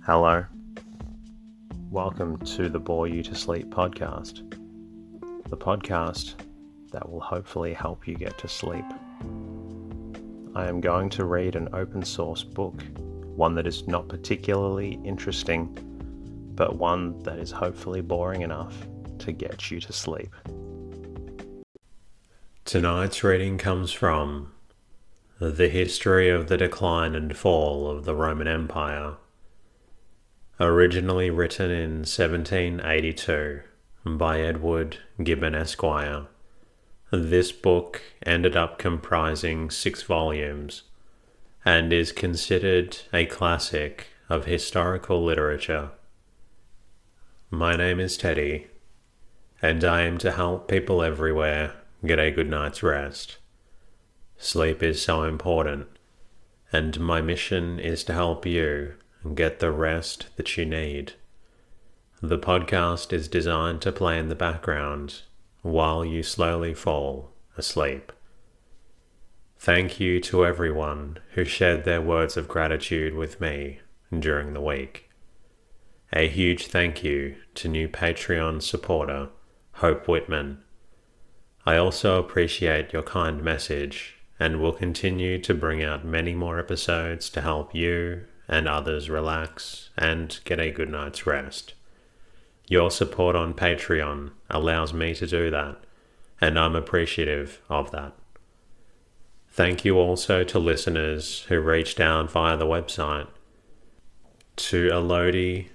Hello. Welcome to the Bore You to Sleep podcast. The podcast that will hopefully help you get to sleep. I am going to read an open source book, one that is not particularly interesting, but one that is hopefully boring enough to get you to sleep. Tonight's reading comes from The History of the Decline and Fall of the Roman Empire. Originally written in 1782 by Edward Gibbon Esquire, this book ended up comprising 6 volumes and is considered a classic of historical literature. My name is Teddy, and I aim to help people everywhere get a good night's rest. Sleep is so important, and my mission is to help you get the rest that you need. The podcast is designed to play in the background while you slowly fall asleep. Thank you to everyone who shared their words of gratitude with me during the week. A huge thank you to new Patreon supporter Hope Whitman. I also appreciate your kind message and will continue to bring out many more episodes to help you and others relax and get a good night's rest. Your support on Patreon allows me to do that, and I'm appreciative of that. Thank you also to listeners who reached out via the website. To Elodie,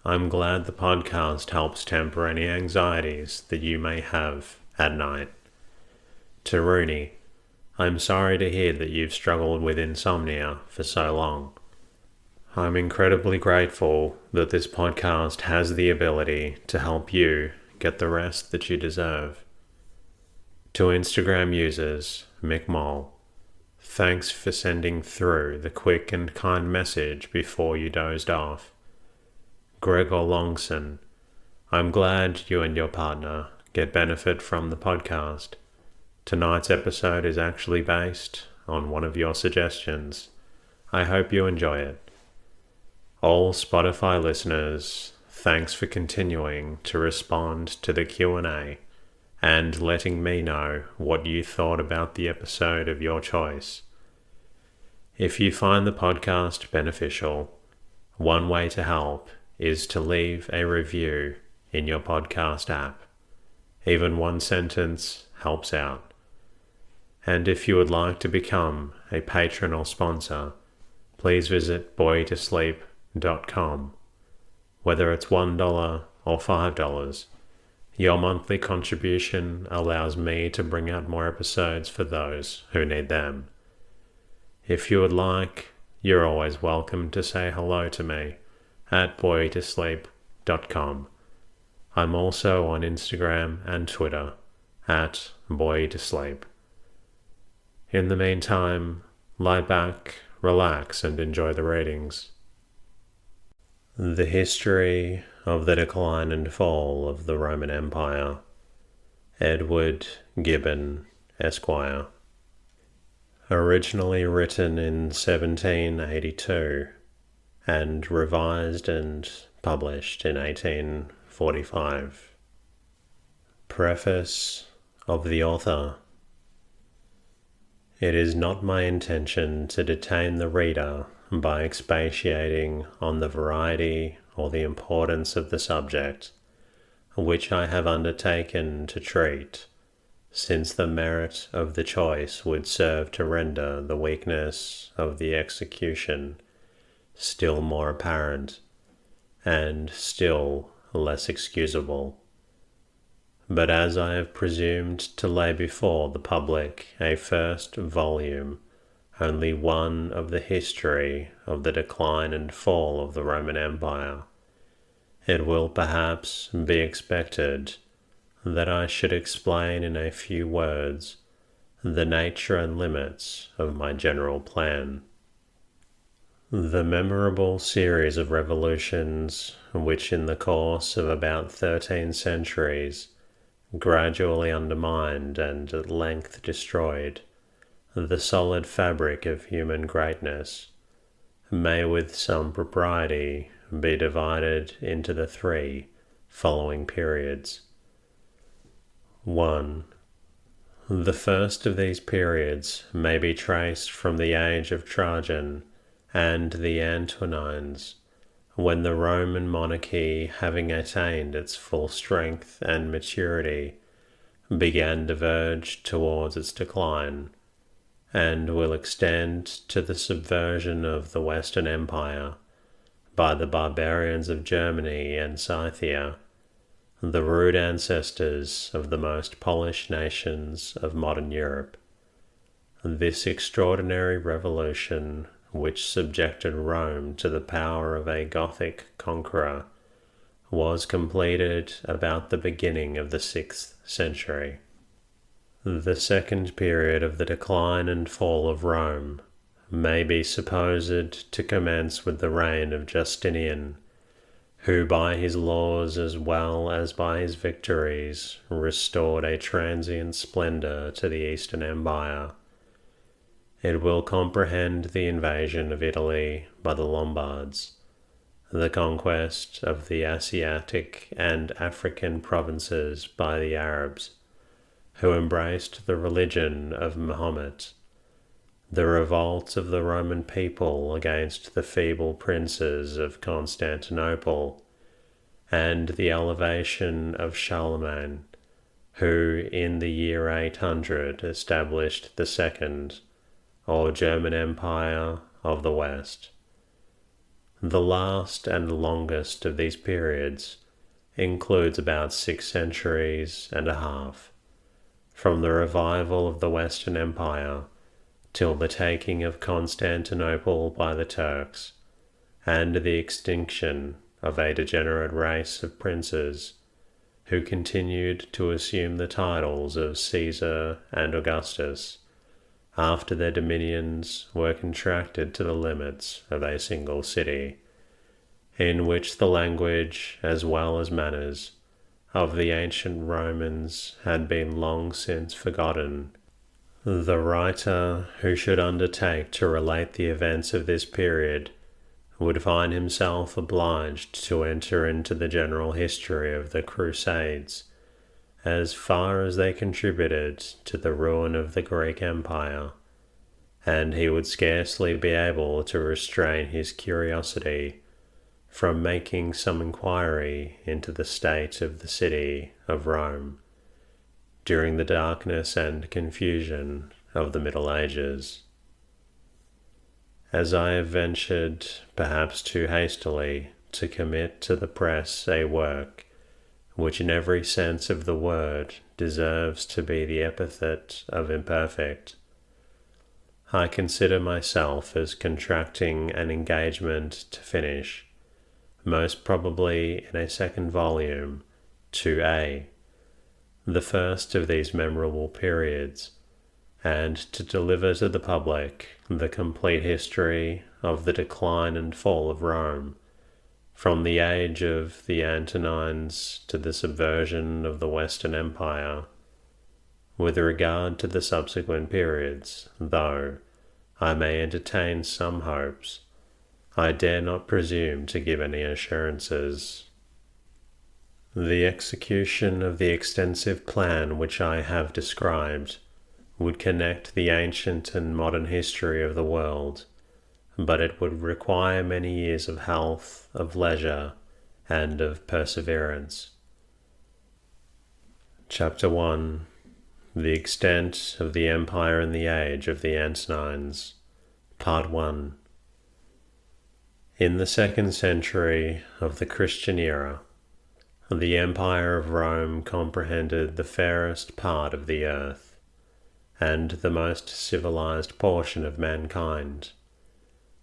I'm glad the podcast helps temper any anxieties that you may have at night. To Rooney, I'm sorry to hear that you've struggled with insomnia for so long. I'm incredibly grateful that this podcast has the ability to help you get the rest that you deserve. To Instagram users, Mick Moll, thanks for sending through the quick and kind message before you dozed off. Gregor Longson, I'm glad you and your partner get benefit from the podcast. Tonight's episode is actually based on one of your suggestions. I hope you enjoy it. All Spotify listeners, thanks for continuing to respond to the Q&A and letting me know what you thought about the episode of your choice. If you find the podcast beneficial, one way to help is to leave a review in your podcast app. Even one sentence helps out. And if you would like to become a patron or sponsor, please visit boytosleep.com. Whether it's $1 or $5, your monthly contribution allows me to bring out more episodes for those who need them. If you would like, you're always welcome to say hello to me at boytosleep.com. I'm also on Instagram and Twitter at boytosleep. In the meantime, lie back, relax, and enjoy the readings. The History of the Decline and Fall of the Roman Empire. Edward Gibbon Esquire. Originally written in 1782 and revised and published in 1845. Preface of the author. It is not my intention to detain the reader by expatiating on the variety or the importance of the subject, which I have undertaken to treat, since the merit of the choice would serve to render the weakness of the execution still more apparent and still less excusable. But as I have presumed to lay before the public a first volume, only one of the history of the decline and fall of the Roman Empire, it will perhaps be expected that I should explain in a few words the nature and limits of my general plan. The memorable series of revolutions which in the course of about 13 centuries gradually undermined and at length destroyed the solid fabric of human greatness may with some propriety be divided into the three following periods. 1. The first of these periods may be traced from the age of Trajan and the Antonines, when the Roman monarchy, having attained its full strength and maturity, began to verge towards its decline, and will extend to the subversion of the Western Empire by the barbarians of Germany and Scythia, the rude ancestors of the most polished nations of modern Europe. This extraordinary revolution, which subjected Rome to the power of a Gothic conqueror, was completed about the beginning of the 6th century. The second period of the decline and fall of Rome may be supposed to commence with the reign of Justinian, who by his laws as well as by his victories restored a transient splendor to the Eastern Empire. It will comprehend the invasion of Italy by the Lombards, the conquest of the Asiatic and African provinces by the Arabs, who embraced the religion of Mahomet, the revolt of the Roman people against the feeble princes of Constantinople, and the elevation of Charlemagne, who in the year 800 established the Second, or German Empire of the West. The last and longest of these periods includes about 6 centuries and a half, from the revival of the Western Empire till the taking of Constantinople by the Turks, and the extinction of a degenerate race of princes who continued to assume the titles of Caesar and Augustus after their dominions were contracted to the limits of a single city, in which the language as well as manners of the ancient Romans had been long since forgotten. The writer who should undertake to relate the events of this period would find himself obliged to enter into the general history of the Crusades, as far as they contributed to the ruin of the Greek Empire, and he would scarcely be able to restrain his curiosity from making some inquiry into the state of the city of Rome during the darkness and confusion of the Middle Ages. As I have ventured, perhaps too hastily, to commit to the press a work which in every sense of the word deserves to be the epithet of imperfect, I consider myself as contracting an engagement to finish, most probably in a second volume, to the first of these memorable periods, and to deliver to the public the complete history of the decline and fall of Rome, from the age of the Antonines to the subversion of the Western Empire. With regard to the subsequent periods, though I may entertain some hopes, I dare not presume to give any assurances. The execution of the extensive plan which I have described would connect the ancient and modern history of the world, but it would require many years of health, of leisure, and of perseverance. Chapter 1. The Extent of the Empire in the Age of the Antonines. Part 1. In the 2nd century of the Christian era, the Empire of Rome comprehended the fairest part of the earth, and the most civilized portion of mankind.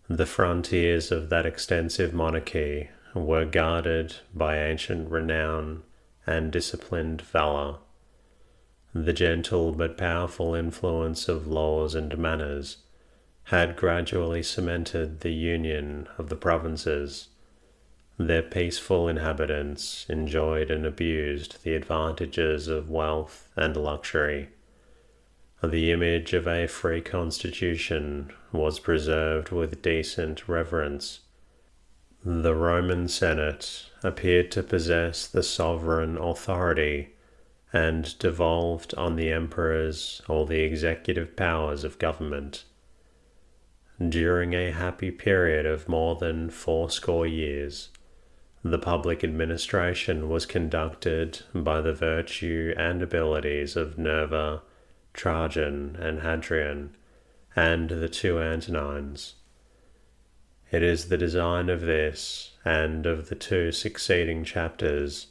The frontiers of that extensive monarchy were guarded by ancient renown and disciplined valor. The gentle but powerful influence of laws and manners had gradually cemented the union of the provinces. Their peaceful inhabitants enjoyed and abused the advantages of wealth and luxury. The image of a free constitution was preserved with decent reverence. The Roman Senate appeared to possess the sovereign authority and devolved on the emperors all the executive powers of government. During a happy period of more than 80 years, the public administration was conducted by the virtue and abilities of Nerva, Trajan, and Hadrian, and the two Antonines. It is the design of this and of the two succeeding chapters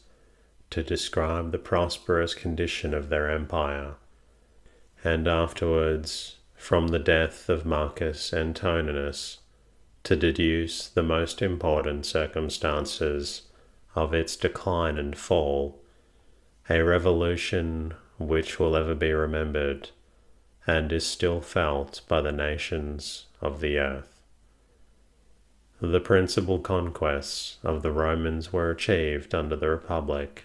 to describe the prosperous condition of their empire, and afterwards, from the death of Marcus Antoninus, to deduce the most important circumstances of its decline and fall, a revolution which will ever be remembered and is still felt by the nations of the earth. The principal conquests of the Romans were achieved under the Republic,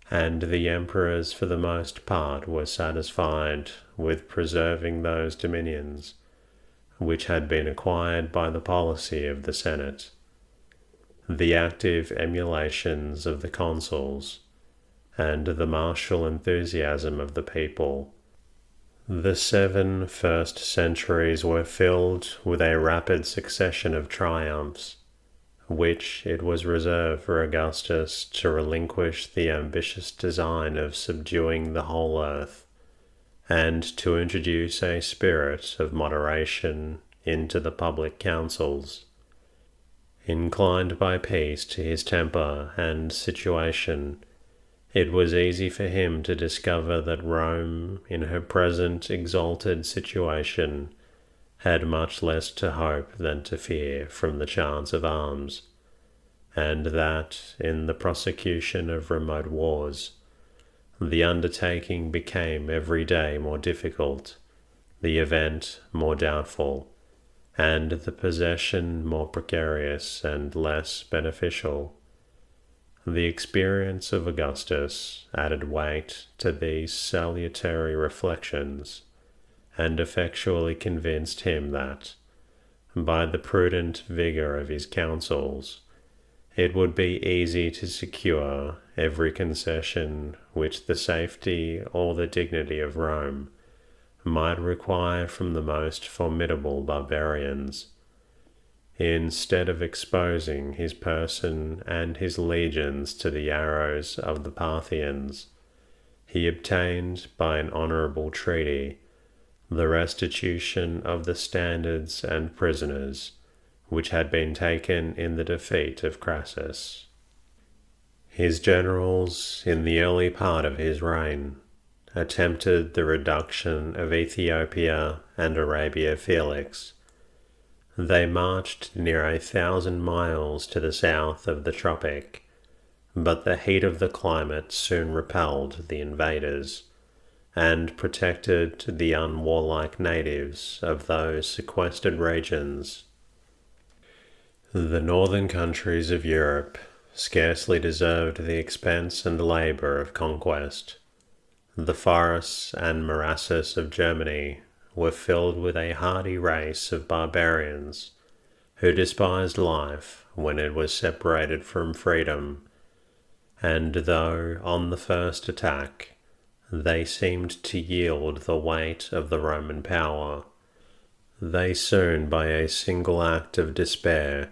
and the emperors for the most part were satisfied with preserving those dominions which had been acquired by the policy of the Senate. The active emulations of the consuls, and the martial enthusiasm of the people. The 7 first centuries were filled with a rapid succession of triumphs, which it was reserved for Augustus to relinquish the ambitious design of subduing the whole earth, and to introduce a spirit of moderation into the public councils. Inclined by peace to his temper and situation, it was easy for him to discover that Rome, in her present exalted situation, had much less to hope than to fear from the chance of arms, and that, in the prosecution of remote wars, the undertaking became every day more difficult, the event more doubtful, and the possession more precarious and less beneficial. The experience of Augustus added weight to these salutary reflections, and effectually convinced him that, by the prudent vigour of his counsels, it would be easy to secure every concession which the safety or the dignity of Rome might require from the most formidable barbarians, instead of exposing his person and his legions to the arrows of the Parthians. He obtained by an honourable treaty the restitution of the standards and prisoners which had been taken in the defeat of Crassus. His generals, in the early part of his reign, attempted the reduction of Ethiopia and Arabia Felix. They marched near 1,000 miles to the south of the tropic, but the heat of the climate soon repelled the invaders, and protected the unwarlike natives of those sequestered regions. The northern countries of Europe scarcely deserved the expense and labour of conquest. The forests and morasses of Germany were filled with a hardy race of barbarians who despised life when it was separated from freedom, and though on the first attack they seemed to yield the weight of the Roman power, they soon, by a single act of despair,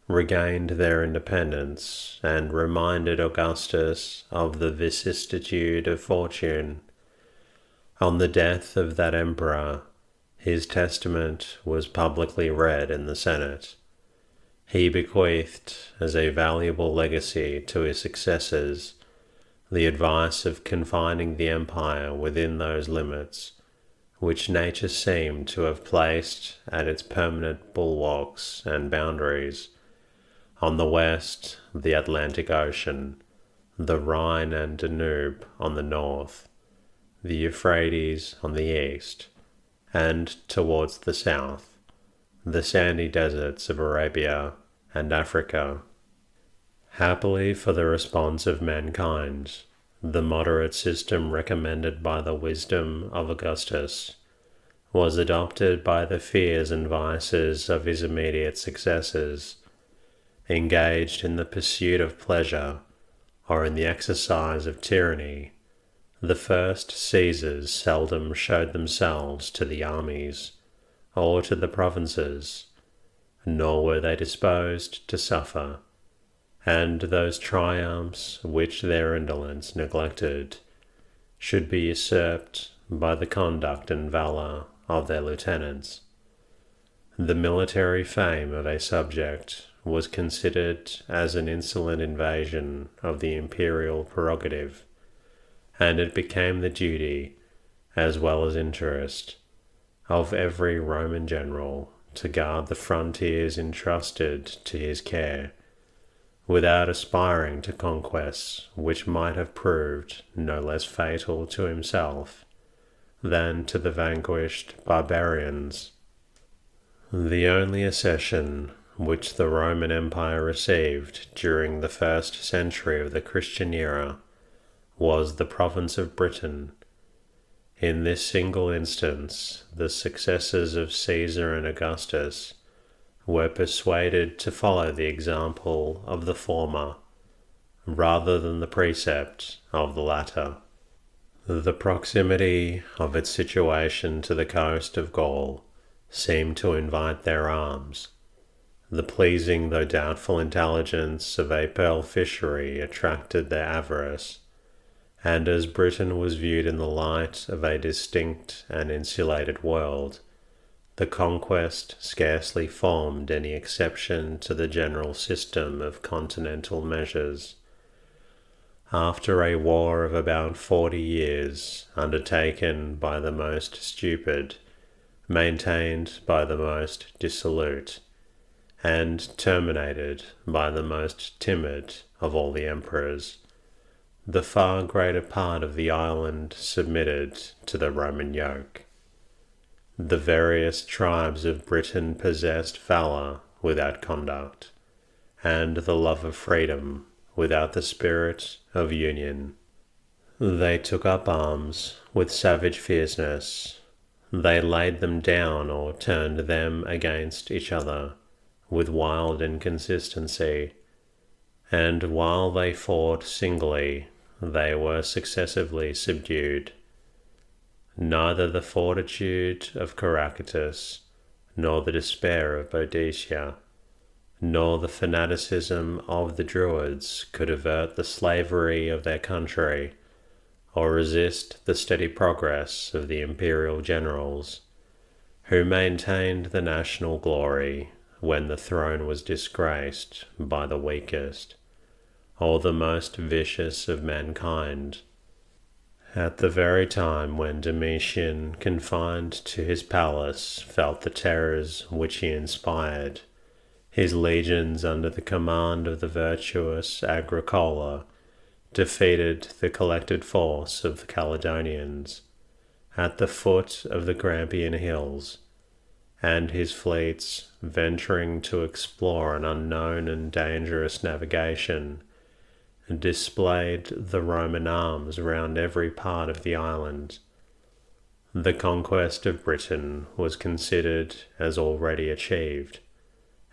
regained their independence and reminded Augustus of the vicissitude of fortune. On the death of that emperor, his testament was publicly read in the Senate. He bequeathed, as a valuable legacy to his successors, the advice of confining the empire within those limits which nature seemed to have placed at its permanent bulwarks and boundaries. On the west, the Atlantic Ocean, the Rhine and Danube on the north, the Euphrates on the east, and towards the south, the sandy deserts of Arabia and Africa. Happily for the response of mankind, the moderate system recommended by the wisdom of Augustus was adopted by the fears and vices of his immediate successors, engaged in the pursuit of pleasure or in the exercise of tyranny, the first Caesars seldom showed themselves to the armies or to the provinces, nor were they disposed to suffer, and those triumphs which their indolence neglected should be usurped by the conduct and valour of their lieutenants. The military fame of a subject was considered as an insolent invasion of the imperial prerogative, and it became the duty, as well as interest, of every Roman general to guard the frontiers entrusted to his care, without aspiring to conquests which might have proved no less fatal to himself than to the vanquished barbarians. The only accession which the Roman Empire received during the first century of the Christian era was the province of Britain. In this single instance, the successors of Caesar and Augustus were persuaded to follow the example of the former, rather than the precept of the latter. The proximity of its situation to the coast of Gaul seemed to invite their arms. The pleasing though doubtful intelligence of a pearl fishery attracted their avarice, and as Britain was viewed in the light of a distinct and insulated world, the conquest scarcely formed any exception to the general system of continental measures. After a war of about 40 years, undertaken by the most stupid, maintained by the most dissolute, and terminated by the most timid of all the emperors, the far greater part of the island submitted to the Roman yoke. The various tribes of Britain possessed valour without conduct, and the love of freedom without the spirit of union. They took up arms with savage fierceness. They laid them down or turned them against each other with wild inconsistency, and while they fought singly, they were successively subdued. Neither the fortitude of Caractacus, nor the despair of Boadicea, nor the fanaticism of the Druids could avert the slavery of their country, or resist the steady progress of the imperial generals, who maintained the national glory when the throne was disgraced by the weakest, or the most vicious of mankind. At the very time when Domitian, confined to his palace, felt the terrors which he inspired, his legions under the command of the virtuous Agricola defeated the collected force of the Caledonians at the foot of the Grampian hills, and his fleets, venturing to explore an unknown and dangerous navigation, displayed the Roman arms round every part of the island. The conquest of Britain was considered as already achieved,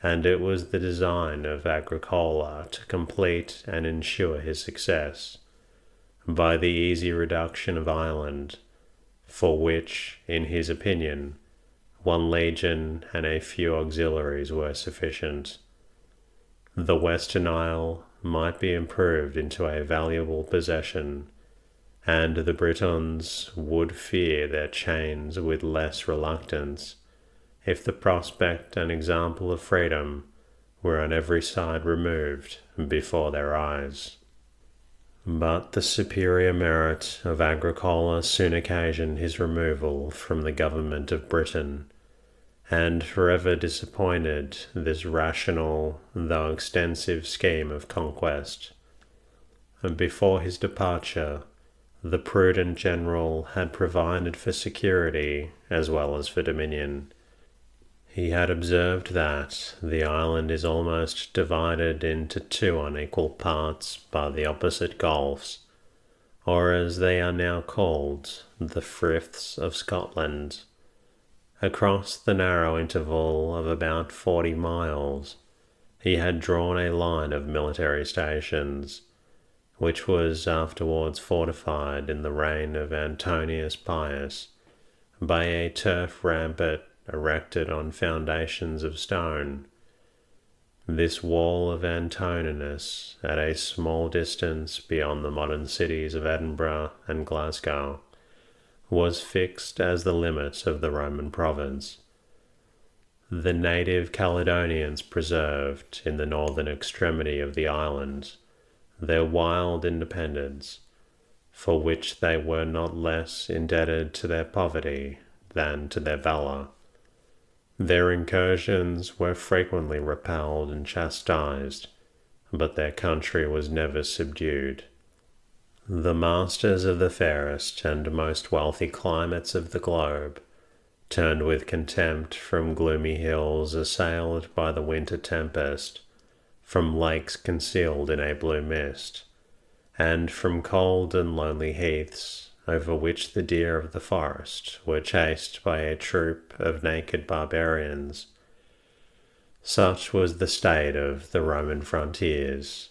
and it was the design of Agricola to complete and ensure his success by the easy reduction of Ireland, for which, in his opinion, 1 legion and a few auxiliaries were sufficient. The Western Isle might be improved into a valuable possession, and the Britons would fear their chains with less reluctance if the prospect and example of freedom were on every side removed before their eyes. But the superior merit of Agricola soon occasioned his removal from the government of Britain, and forever disappointed this rational though extensive scheme of conquest. And before his departure, the prudent general had provided for security as well as for dominion. He had observed that the island is almost divided into 2 unequal parts by the opposite gulfs, or as they are now called, the Friths of Scotland. Across the narrow interval of about 40 miles, he had drawn a line of military stations, which was afterwards fortified in the reign of Antonius Pius by a turf rampart erected on foundations of stone. This wall of Antoninus, at a small distance beyond the modern cities of Edinburgh and Glasgow, was fixed as the limit of the Roman province. The native Caledonians preserved, in the northern extremity of the island, their wild independence, for which they were not less indebted to their poverty than to their valour. Their incursions were frequently repelled and chastised, but their country was never subdued. The masters of the fairest and most wealthy climates of the globe turned with contempt from gloomy hills assailed by the winter tempest, from lakes concealed in a blue mist, and from cold and lonely heaths over which the deer of the forest were chased by a troop of naked barbarians. Such was the state of the Roman frontiers,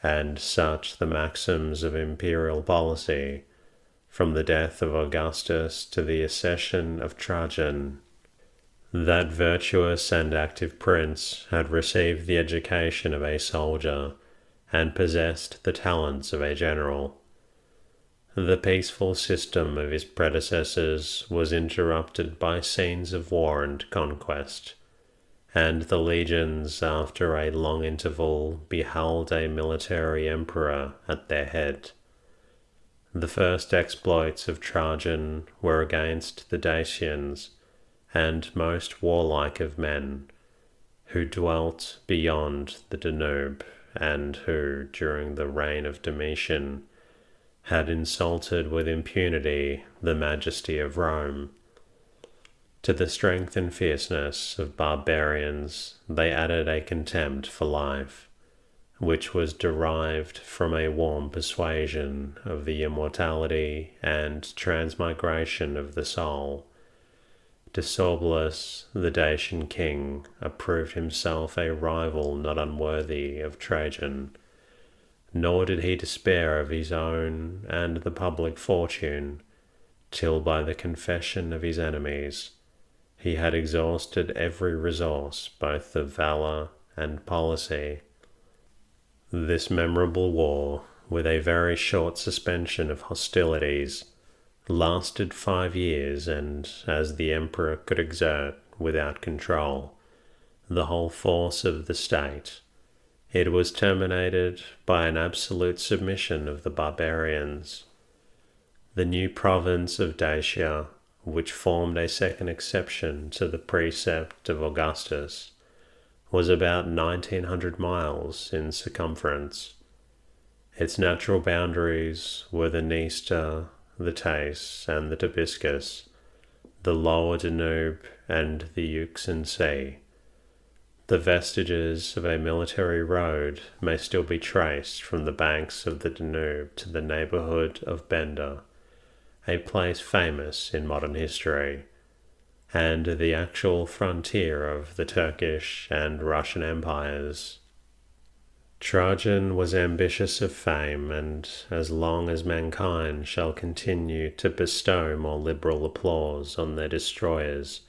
and such the maxims of imperial policy, from the death of Augustus to the accession of Trajan. That virtuous and active prince had received the education of a soldier, and possessed the talents of a general. The peaceful system of his predecessors was interrupted by scenes of war and conquest, and the legions, after a long interval, beheld a military emperor at their head. The first exploits of Trajan were against the Dacians, and most warlike of men, who dwelt beyond the Danube, and who, during the reign of Domitian, had insulted with impunity the majesty of Rome. To the strength and fierceness of barbarians they added a contempt for life, which was derived from a warm persuasion of the immortality and transmigration of the soul. Decebalus, the Dacian king, approved himself a rival not unworthy of Trajan, nor did he despair of his own and the public fortune, till by the confession of his enemies he had exhausted every resource both of valour and policy. This memorable war, with a very short suspension of hostilities, lasted 5 years, and as the emperor could exert, without control, the whole force of the state, it was terminated by an absolute submission of the barbarians. The new province of Dacia, which formed a second exception to the precept of Augustus, was about 1900 miles in circumference. Its natural boundaries were the Dniester, the Tace, and the Tibiscus, the lower Danube, and the Euxine Sea. The vestiges of a military road may still be traced from the banks of the Danube to the neighbourhood of Bender, a place famous in modern history, and the actual frontier of the Turkish and Russian empires. Trajan was ambitious of fame, and as long as mankind shall continue to bestow more liberal applause on their destroyers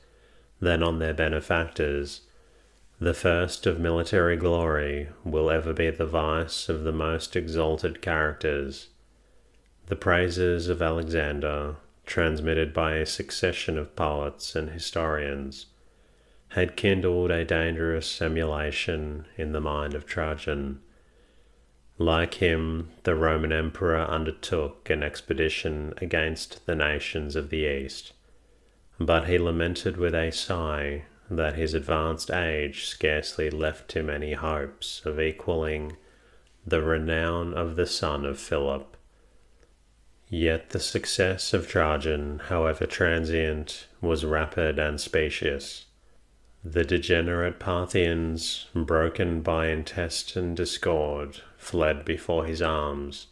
than on their benefactors, the first of military glory will ever be the vice of the most exalted characters. The praises of Alexander, transmitted by a succession of poets and historians, had kindled a dangerous emulation in the mind of Trajan. Like him, the Roman emperor undertook an expedition against the nations of the East, but he lamented with a sigh that his advanced age scarcely left him any hopes of equalling the renown of the son of Philip. Yet the success of Trajan, however transient, was rapid and specious. The degenerate Parthians, broken by intestine discord, fled before his arms.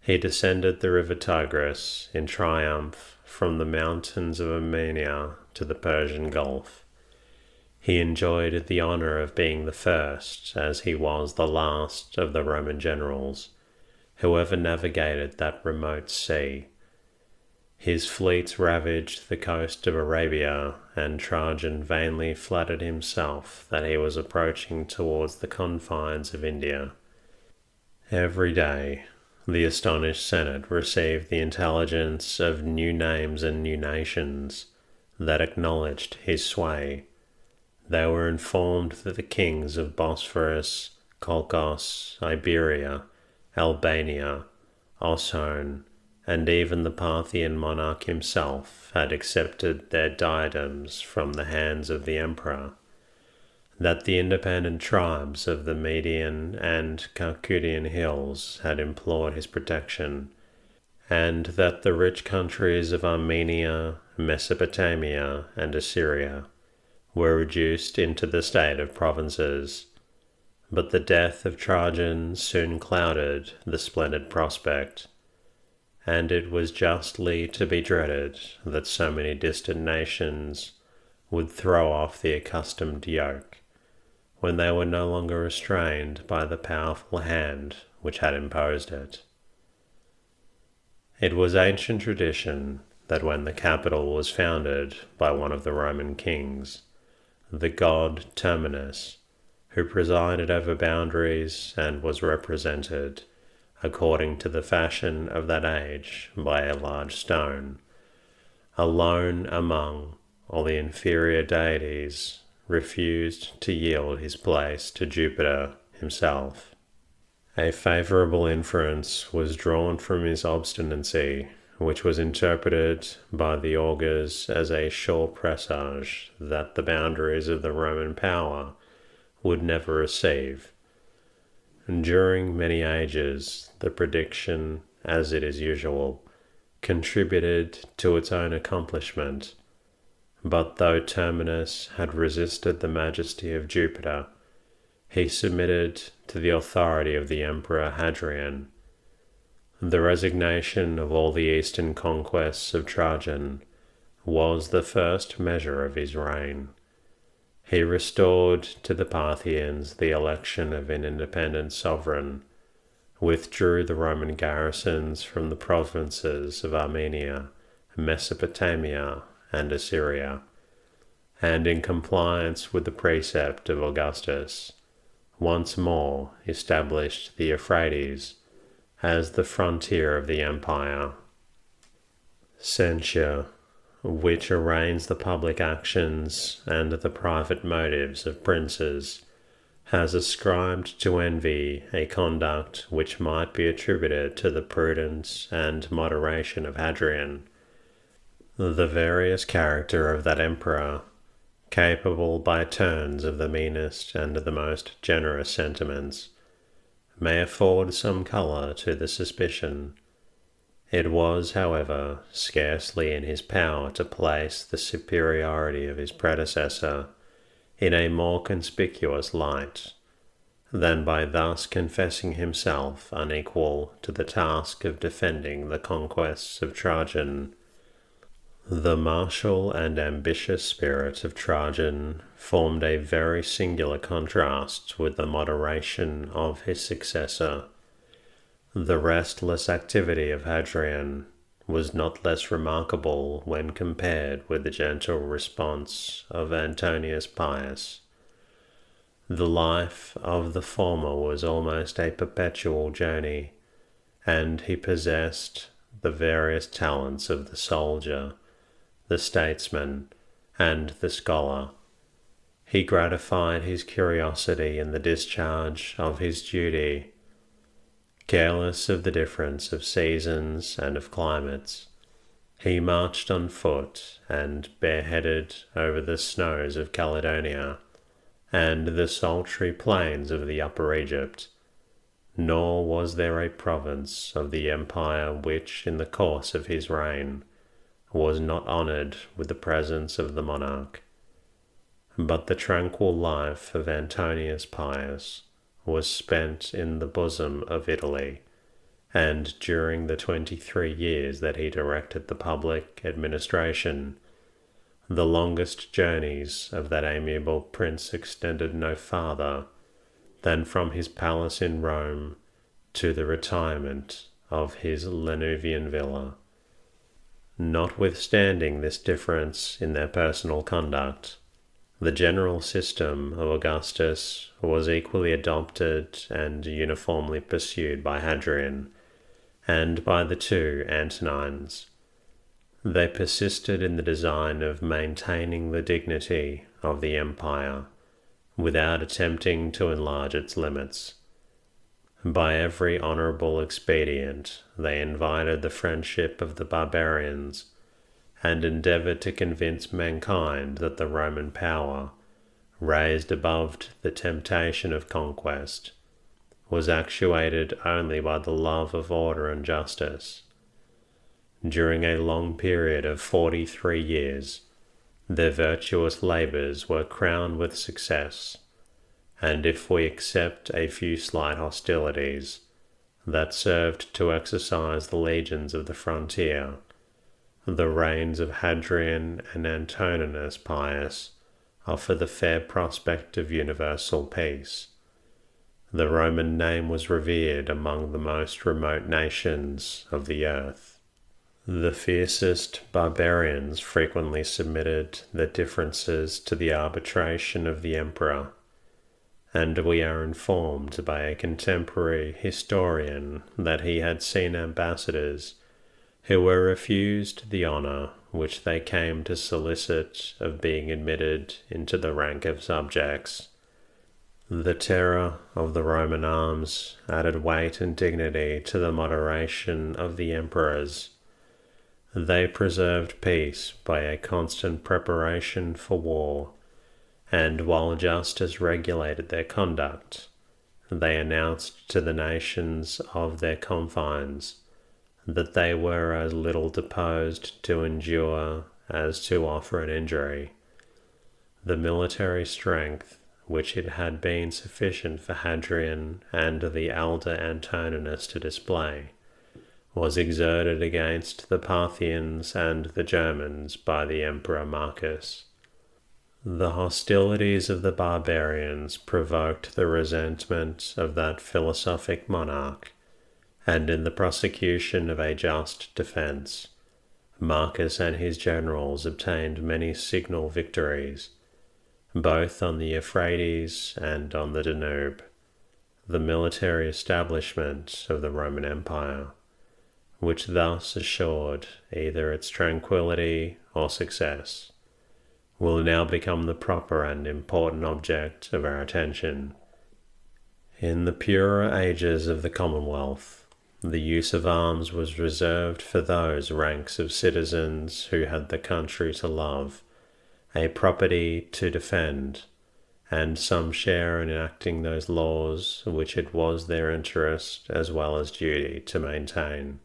He descended the river Tigris in triumph from the mountains of Armenia to the Persian Gulf. He enjoyed the honor of being the first, as he was the last of the Roman generals who ever navigated that remote sea. His fleets ravaged the coast of Arabia, and Trajan vainly flattered himself that he was approaching towards the confines of India. Every day, the astonished Senate received the intelligence of new names and new nations that acknowledged his sway. They were informed that the kings of Bosphorus, Colchos, Iberia, Albania, Osone, and even the Parthian monarch himself had accepted their diadems from the hands of the emperor, that the independent tribes of the Median and Caucasian hills had implored his protection, and that the rich countries of Armenia, Mesopotamia, and Assyria were reduced into the state of provinces. But the death of Trajan soon clouded the splendid prospect, and it was justly to be dreaded that so many distant nations would throw off the accustomed yoke, when they were no longer restrained by the powerful hand which had imposed it. It was ancient tradition that when the capital was founded by one of the Roman kings, the god Terminus, who presided over boundaries and was represented, according to the fashion of that age, by a large stone, alone among all the inferior deities, refused to yield his place to Jupiter himself. A favourable inference was drawn from his obstinacy, which was interpreted by the augurs as a sure presage that the boundaries of the Roman power would never receive. During many ages, the prediction, as it is usual, contributed to its own accomplishment. But though Terminus had resisted the majesty of Jupiter, he submitted to the authority of the Emperor Hadrian. The resignation of all the eastern conquests of Trajan was the first measure of his reign. He restored to the Parthians the election of an independent sovereign, withdrew the Roman garrisons from the provinces of Armenia, Mesopotamia, and Assyria, and in compliance with the precept of Augustus, once more established the Euphrates as the frontier of the empire. Censure, which arraigns the public actions and the private motives of princes, has ascribed to envy a conduct which might be attributed to the prudence and moderation of Hadrian. The various character of that emperor, capable by turns of the meanest and the most generous sentiments, may afford some colour to the suspicion. It was, however, scarcely in his power to place the superiority of his predecessor in a more conspicuous light than by thus confessing himself unequal to the task of defending the conquests of Trajan. The martial and ambitious spirit of Trajan formed a very singular contrast with the moderation of his successor. The restless activity of Hadrian was not less remarkable when compared with the gentle response of Antonius Pius. The life of the former was almost a perpetual journey, and he possessed the various talents of the soldier, the statesman, and the scholar. He gratified his curiosity in the discharge of his duty. Careless of the difference of seasons and of climates, he marched on foot and bareheaded over the snows of Caledonia and the sultry plains of the Upper Egypt, nor was there a province of the empire which, in the course of his reign, was not honoured with the presence of the monarch. But the tranquil life of Antonius Pius was spent in the bosom of Italy, and during the 23 years that he directed the public administration, The longest journeys of that amiable prince extended no farther than from his palace in Rome to the retirement of his Lanuvian villa. Notwithstanding this difference in their personal conduct, the general system of Augustus was equally adopted and uniformly pursued by Hadrian and by the two Antonines. They persisted in the design of maintaining the dignity of the empire without attempting to enlarge its limits. By every honourable expedient they invited the friendship of the barbarians and endeavoured to convince mankind that the Roman power, raised above the temptation of conquest, was actuated only by the love of order and justice. During a long period of 43 years, their virtuous labours were crowned with success, and if we except a few slight hostilities that served to exercise the legions of the frontier, the reigns of Hadrian and Antoninus Pius offer the fair prospect of universal peace. The Roman name was revered among the most remote nations of the earth. The fiercest barbarians frequently submitted their differences to the arbitration of the emperor, and we are informed by a contemporary historian that he had seen ambassadors who were refused the honour which they came to solicit of being admitted into the rank of subjects. The terror of the Roman arms added weight and dignity to the moderation of the emperors. They preserved peace by a constant preparation for war, and while justice regulated their conduct, they announced to the nations of their confines that they were as little disposed to endure as to offer an injury. The military strength, which it had been sufficient for Hadrian and the elder Antoninus to display, was exerted against the Parthians and the Germans by the Emperor Marcus. The hostilities of the barbarians provoked the resentment of that philosophic monarch, and in the prosecution of a just defence, Marcus and his generals obtained many signal victories, both on the Euphrates and on the Danube, the military establishment of the Roman Empire, which thus assured either its tranquillity or success, will now become the proper and important object of our attention. In the purer ages of the Commonwealth, the use of arms was reserved for those ranks of citizens who had the country to love, a property to defend, and some share in enacting those laws which it was their interest as well as duty to maintain.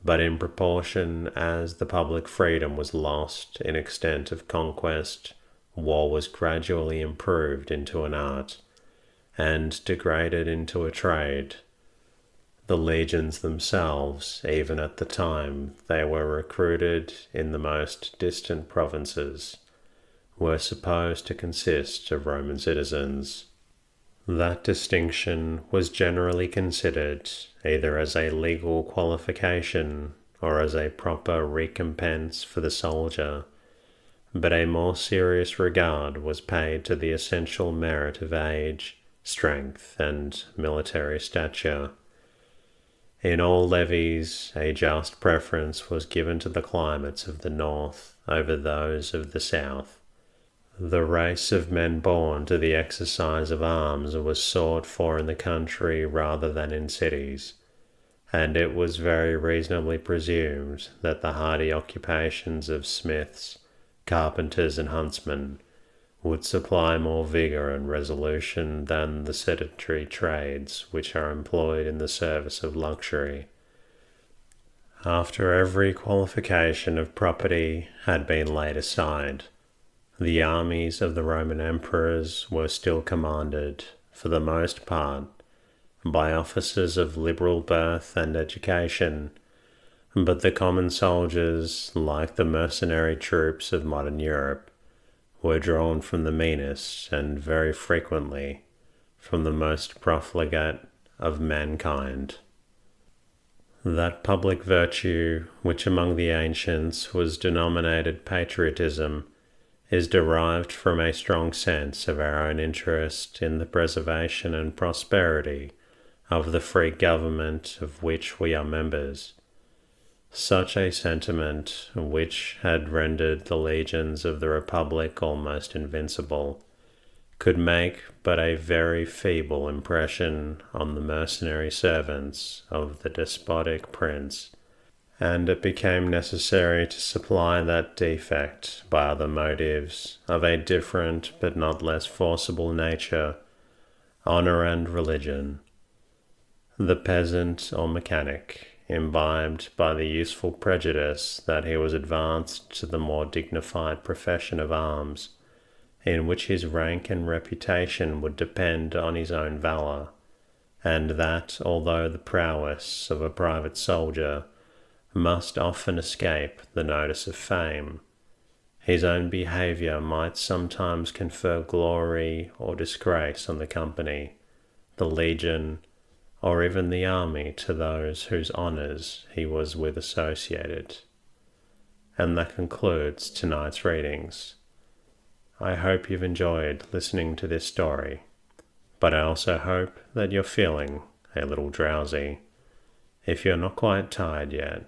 But in proportion as the public freedom was lost in extent of conquest, war was gradually improved into an art, and degraded into a trade. The legions themselves, even at the time they were recruited in the most distant provinces, were supposed to consist of Roman citizens. That distinction was generally considered either as a legal qualification or as a proper recompense for the soldier, but a more serious regard was paid to the essential merit of age, strength, and military stature. In all levies, a just preference was given to the climates of the north over those of the south. The race of men born to the exercise of arms was sought for in the country rather than in cities, and it was very reasonably presumed that the hardy occupations of smiths, carpenters, and huntsmen would supply more vigour and resolution than the sedentary trades which are employed in the service of luxury. After every qualification of property had been laid aside, the armies of the Roman emperors were still commanded, for the most part, by officers of liberal birth and education, But the common soldiers, like the mercenary troops of modern Europe, were drawn from the meanest and very frequently from the most profligate of mankind. That public virtue which among the ancients was denominated patriotism is derived from a strong sense of our own interest in the preservation and prosperity of the free government of which we are members. Such a sentiment, which had rendered the legions of the Republic almost invincible, could make but a very feeble impression on the mercenary servants of the despotic prince, and it became necessary to supply that defect by other motives of a different but not less forcible nature, honour and religion. The peasant or mechanic, imbibed by the useful prejudice that he was advanced to the more dignified profession of arms, in which his rank and reputation would depend on his own valour, and that, although the prowess of a private soldier must often escape the notice of fame, his own behaviour might sometimes confer glory or disgrace on the company, the legion, or even the army to those whose honours he was with associated. And that concludes tonight's readings. I hope you've enjoyed listening to this story, but I also hope that you're feeling a little drowsy. If you're not quite tired yet,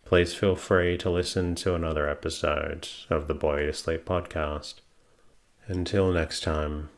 please feel free to listen to another episode of the Boy to Sleep podcast. Until next time,